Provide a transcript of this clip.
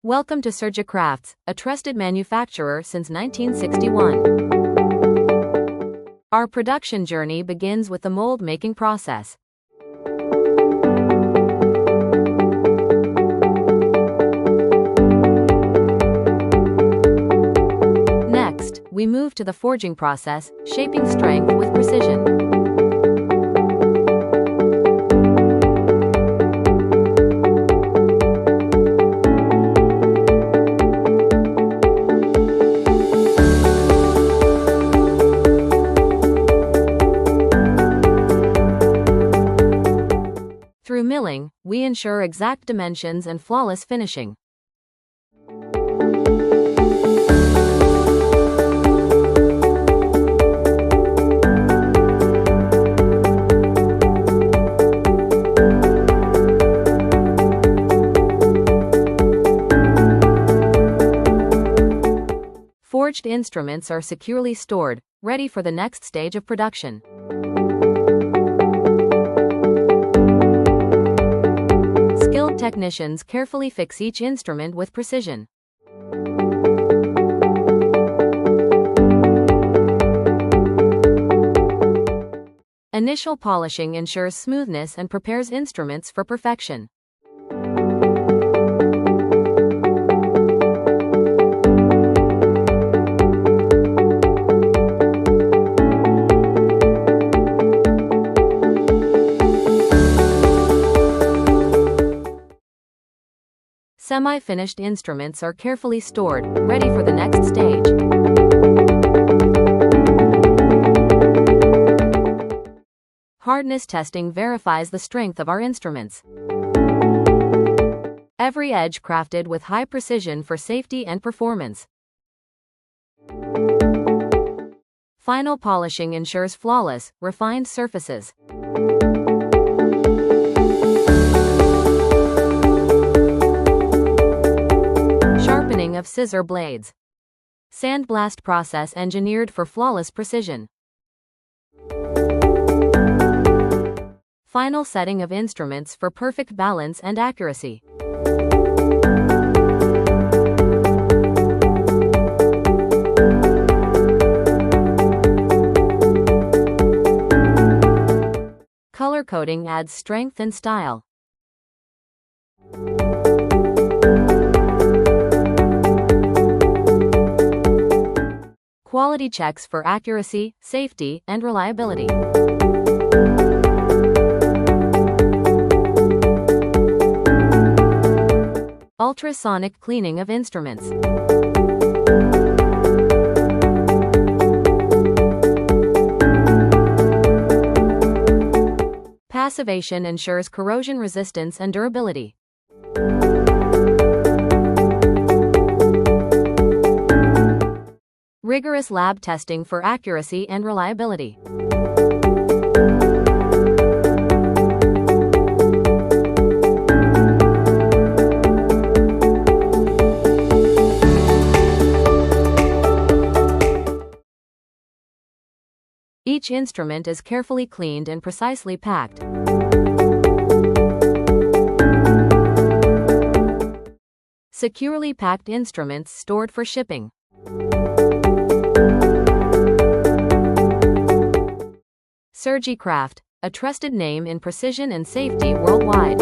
Welcome to Surgicrafts, a trusted manufacturer since 1961. Our production journey begins with the mold making process. Next, we move to the forging process, shaping strength with precision. Through milling, we ensure exact dimensions and flawless finishing. Forged instruments are securely stored, ready for the next stage of production. Skilled technicians carefully fix each instrument with precision. Initial polishing ensures smoothness and prepares instruments for perfection. Semi-finished instruments are carefully stored, ready for the next stage. Hardness testing verifies the strength of our instruments. Every edge crafted with high precision for safety and performance. Final polishing ensures flawless, refined surfaces. Of scissor blades. Sandblast process engineered for flawless precision. Final setting of instruments for perfect balance and accuracy. Color coding adds strength and style. Quality checks for accuracy, safety, and reliability. Ultrasonic cleaning of instruments. Passivation ensures corrosion resistance and durability. Rigorous lab testing for accuracy and reliability. Each instrument is carefully cleaned and precisely packed. Securely packed instruments stored for shipping. Surgicraft, a trusted name in precision and safety worldwide.